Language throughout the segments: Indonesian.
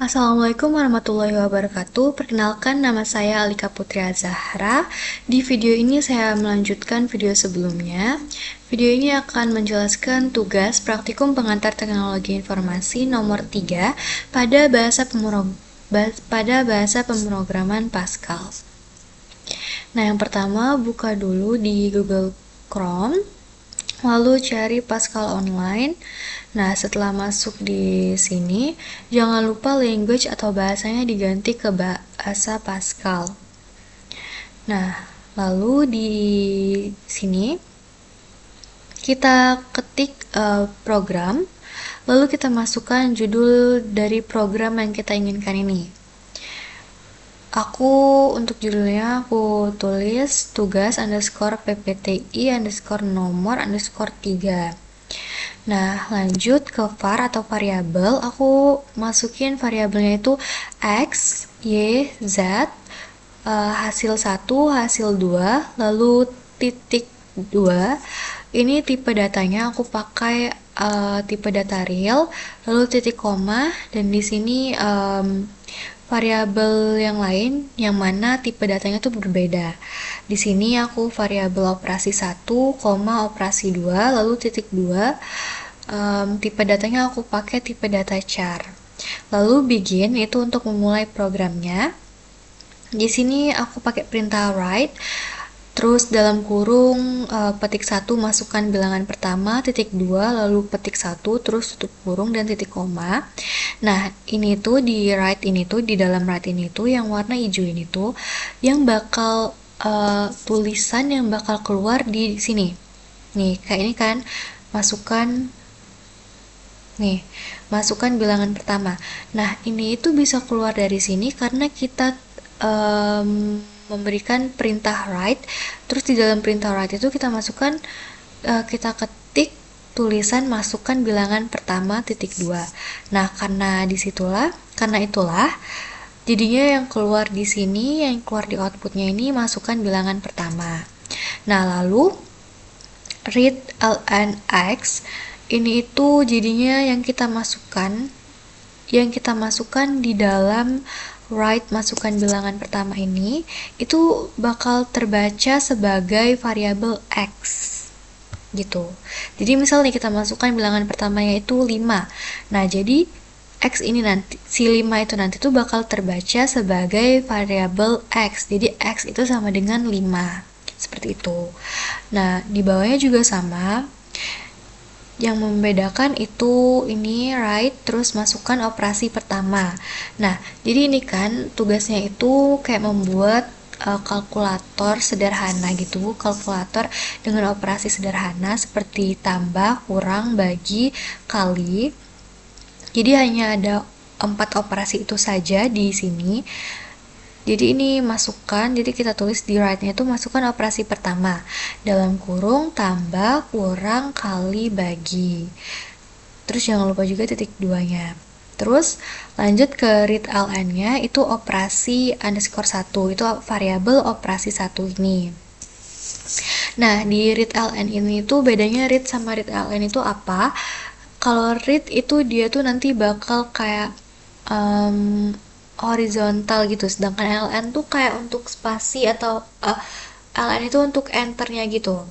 Assalamualaikum warahmatullahi wabarakatuh. Perkenalkan, nama saya Alika Putri Zahra. Di video ini saya melanjutkan video sebelumnya. Video ini akan menjelaskan tugas praktikum pengantar teknologi informasi nomor 3 pada bahasa pemrograman Pascal. Nah, yang pertama buka dulu di Google Chrome, lalu cari Pascal online. Nah, setelah masuk di sini, jangan lupa language atau bahasanya diganti ke bahasa Pascal. Nah, lalu di sini kita ketik program, lalu kita masukkan judul dari program yang kita inginkan ini. Untuk judulnya aku tulis tugas underscore ppti underscore nomor underscore 3. Nah, lanjut ke var atau variabel. Aku masukin variabelnya itu x, y, z, hasil 1, hasil 2, lalu titik 2. Ini tipe datanya aku pakai tipe data real, lalu titik koma, dan di sini variabel yang lain yang mana tipe datanya tuh berbeda. Di sini aku variabel operasi 1, operasi 2, lalu titik 2. Tipe datanya aku pakai tipe data char. Lalu begin itu untuk memulai programnya. Di sini aku pakai perintah write. Terus dalam kurung petik 1 masukkan bilangan pertama, titik 2, lalu petik 1, terus tutup kurung dan titik koma. Nah, ini tuh di write ini tuh, di dalam write ini tuh yang warna hijau ini tuh yang bakal tulisan yang bakal keluar di sini. Nih, kayak ini kan, masukkan bilangan pertama. Nah, ini itu bisa keluar dari sini karena kita memberikan perintah write. Terus di dalam perintah write itu kita masukkan, kita ketik tulisan masukkan bilangan pertama titik 2. Nah, karena itulah jadinya yang keluar di sini, yang keluar di outputnya ini masukkan bilangan pertama. Nah, lalu read ln x ini itu jadinya yang kita masukkan di dalam write masukkan bilangan pertama ini itu bakal terbaca sebagai variabel x gitu. Jadi misalnya kita masukkan bilangan pertamanya itu 5. Nah, jadi x ini nanti, si 5 itu nanti tuh bakal terbaca sebagai variabel x. Jadi x itu sama dengan 5. Seperti itu. Nah, di bawahnya juga sama. Yang membedakan itu ini write terus masukkan operasi pertama. Nah, jadi ini kan tugasnya itu kayak membuat kalkulator sederhana gitu, kalkulator dengan operasi sederhana seperti tambah, kurang, bagi, kali. Jadi hanya ada 4 operasi itu saja di sini. Jadi ini masukkan, jadi kita tulis di write-nya itu masukkan operasi pertama. Dalam kurung, tambah, kurang, kali, bagi. Terus jangan lupa juga titik 2-nya. Terus lanjut ke read ln-nya, itu operasi underscore 1. Itu variabel operasi 1 ini. Nah, di read ln ini tuh bedanya read sama read ln itu apa? Kalau read itu dia tuh nanti bakal kayak horizontal gitu, sedangkan ln tuh kayak untuk spasi atau ln itu untuk enternya gitu.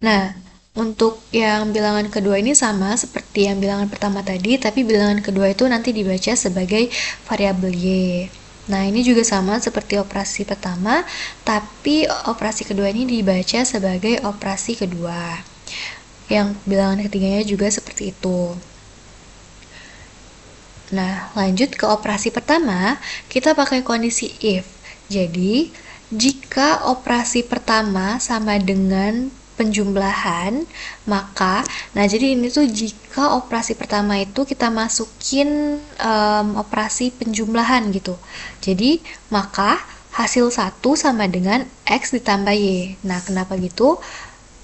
Nah, untuk yang bilangan kedua ini sama seperti yang bilangan pertama tadi, tapi bilangan kedua itu nanti dibaca sebagai variabel y. Nah, ini juga sama seperti operasi pertama, tapi operasi kedua ini dibaca sebagai operasi kedua. Yang bilangan ketiganya juga seperti itu. Nah, lanjut ke operasi pertama, kita pakai kondisi if. Jadi, jika operasi pertama sama dengan penjumlahan, maka, nah jadi ini tuh jika operasi pertama itu kita masukin operasi penjumlahan gitu. Jadi, maka hasil 1 sama dengan x ditambah y. Nah, kenapa gitu?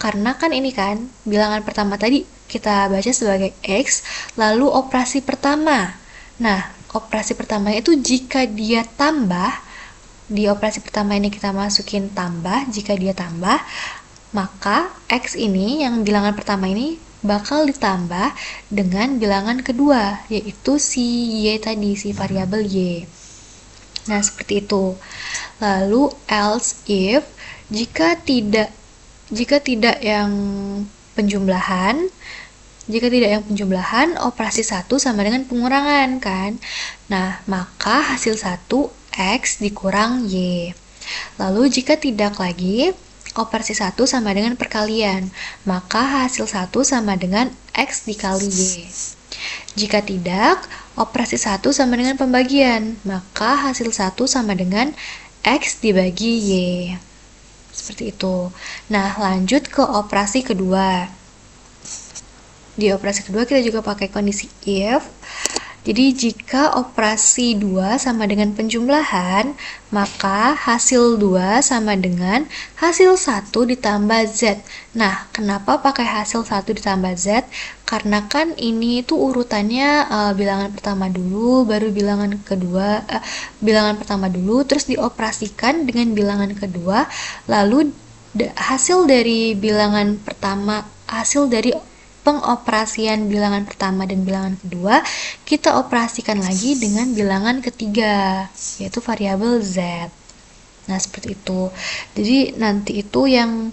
Karena kan ini kan, bilangan pertama tadi kita baca sebagai x, lalu operasi pertama. Nah, operasi pertama itu jika dia tambah, di operasi pertama ini kita masukin tambah, jika dia tambah, maka X ini yang bilangan pertama ini bakal ditambah dengan bilangan kedua, yaitu si Y tadi, si variabel Y. Nah, seperti itu. Lalu else if jika tidak yang penjumlahan, operasi 1 sama dengan pengurangan kan. Nah, maka hasil 1 X dikurang Y. Lalu jika tidak lagi, operasi 1 sama dengan perkalian, maka hasil 1 sama dengan X dikali Y. Jika tidak, operasi 1 sama dengan pembagian, maka hasil 1 sama dengan X dibagi Y. Seperti itu. Nah, lanjut ke operasi kedua. Di operasi kedua kita juga pakai kondisi if. Jadi jika operasi 2 sama dengan penjumlahan, maka hasil 2 sama dengan hasil 1 ditambah Z. Nah, kenapa pakai hasil 1 ditambah Z? Karena kan ini itu urutannya bilangan pertama dulu, baru bilangan kedua, bilangan pertama dulu, terus dioperasikan dengan bilangan kedua, lalu hasil dari bilangan pertama, hasil dari pengoperasian bilangan pertama dan bilangan kedua, kita operasikan lagi dengan bilangan ketiga, yaitu variabel Z. Nah, seperti itu. Jadi, nanti itu yang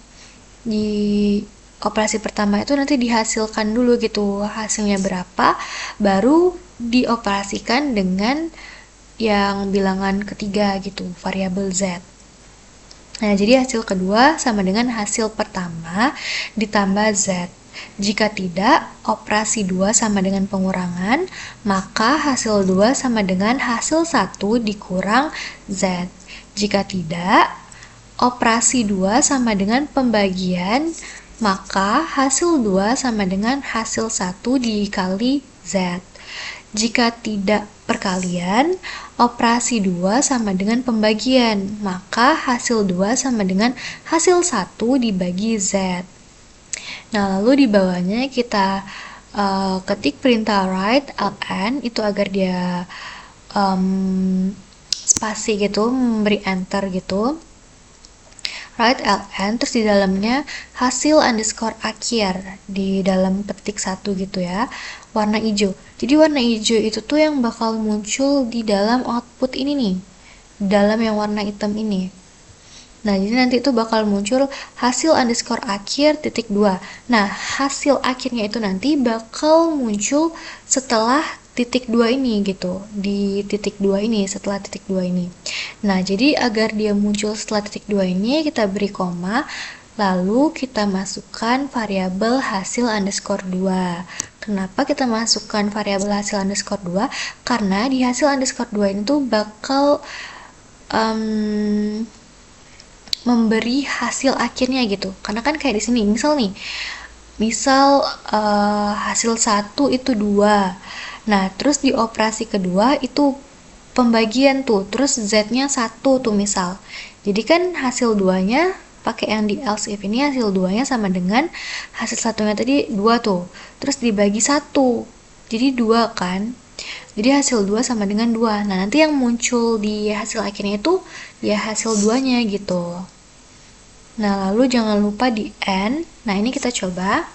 di operasi pertama itu nanti dihasilkan dulu gitu, hasilnya berapa, baru dioperasikan dengan yang bilangan ketiga gitu, variabel Z. Nah, jadi hasil kedua sama dengan hasil pertama ditambah Z. Jika tidak, operasi 2 sama dengan pengurangan, maka hasil 2 sama dengan hasil 1 dikurang Z. Jika tidak, operasi 2 sama dengan pembagian, maka hasil 2 sama dengan hasil 1 dikali Z. Jika tidak perkalian, operasi 2 sama dengan pembagian, maka hasil 2 sama dengan hasil 1 dibagi Z. Nah, lalu di bawahnya kita ketik perintah write ln itu agar dia spasi gitu, memberi enter gitu. Write ln, terus di dalamnya hasil underscore akhir di dalam petik 1 gitu ya, warna hijau. Jadi warna hijau itu tuh yang bakal muncul di dalam output ini nih, di dalam yang warna hitam ini. Nah, jadi nanti itu bakal muncul hasil underscore akhir titik 2. Nah, hasil akhirnya itu nanti bakal muncul setelah titik 2 ini gitu. Di titik 2 ini, setelah titik 2 ini. Nah, jadi agar dia muncul setelah titik 2 ini, kita beri koma, lalu kita masukkan variabel hasil underscore 2. Kenapa kita masukkan variabel hasil underscore 2? Karena di hasil underscore 2 ini tuh bakal memberi hasil akhirnya gitu. Karena kan kayak di sini, misal hasil 1 itu 2. Nah, terus di operasi kedua itu pembagian tuh, terus Z-nya 1 tuh misal. Jadi kan hasil 2-nya pakai yang di else if ini, hasil 2-nya sama dengan hasil 1-nya tadi 2 tuh. Terus dibagi 1. Jadi 2 kan. Jadi hasil 2 sama dengan 2. Nah, nanti yang muncul di hasil akhirnya itu ya hasil 2-nya gitu. Nah, lalu jangan lupa di N. Nah, ini kita coba.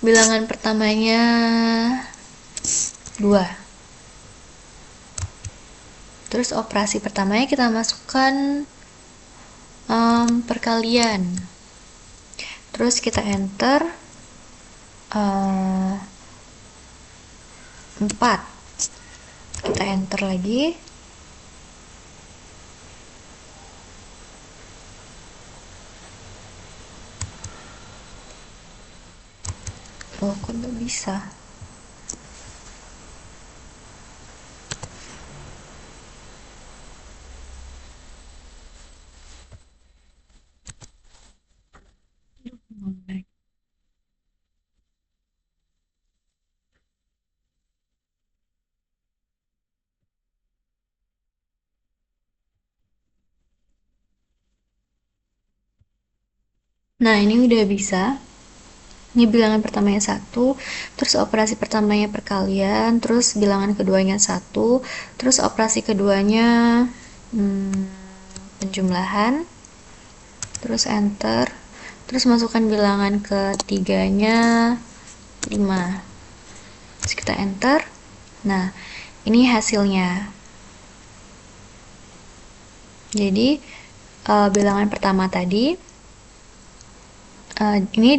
Bilangan pertamanya 2. Terus operasi pertamanya kita masukkan perkalian. Terus kita enter 4. Kita enter lagi. Oh, kok nggak bisa? Nah, ini udah bisa. Ini bilangan pertamanya 1, terus operasi pertamanya perkalian, terus bilangan keduanya 1, terus operasi keduanya penjumlahan, terus enter, terus masukkan bilangan ketiganya 5, terus kita enter. Nah, ini hasilnya. Jadi bilangan pertama tadi, ini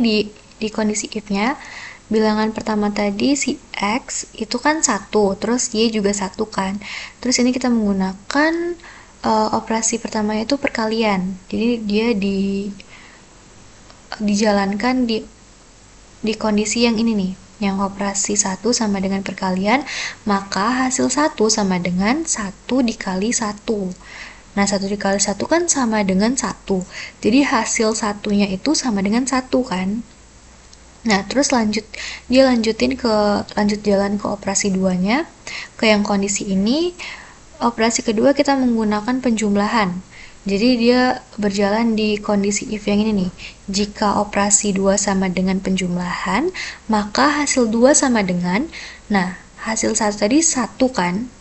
di kondisi if-nya, bilangan pertama tadi si X itu kan 1, terus Y juga 1 kan. Terus ini kita menggunakan operasi pertamanya itu perkalian. Jadi dia dijalankan di kondisi yang ini nih, yang operasi 1 sama dengan perkalian, maka hasil 1 sama dengan 1 dikali 1. Nah, 1 dikali 1 kan sama dengan 1. Jadi hasil satunya itu sama dengan 1 kan. Nah, terus lanjut jalan ke operasi 2-nya, ke yang kondisi ini. Operasi kedua kita menggunakan penjumlahan. Jadi dia berjalan di kondisi if yang ini nih. Jika operasi 2 sama dengan penjumlahan, maka hasil 2 sama dengan, nah, hasil 1 tadi 1 kan.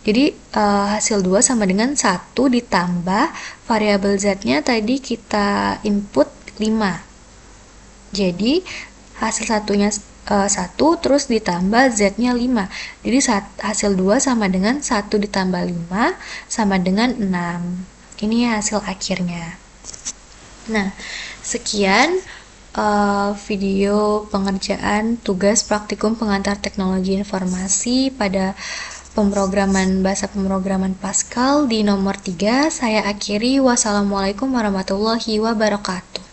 Jadi hasil 2 sama dengan 1 ditambah variabel Z-nya tadi kita input 5. Jadi hasil satunya 1 terus ditambah Z-nya 5. Jadi hasil 2 sama dengan 1 ditambah 5 sama dengan 6. Ini hasil akhirnya. Nah, sekian video pengerjaan tugas praktikum pengantar teknologi informasi pada bahasa pemrograman Pascal di nomor 3. Saya akhiri. Wassalamualaikum warahmatullahi wabarakatuh.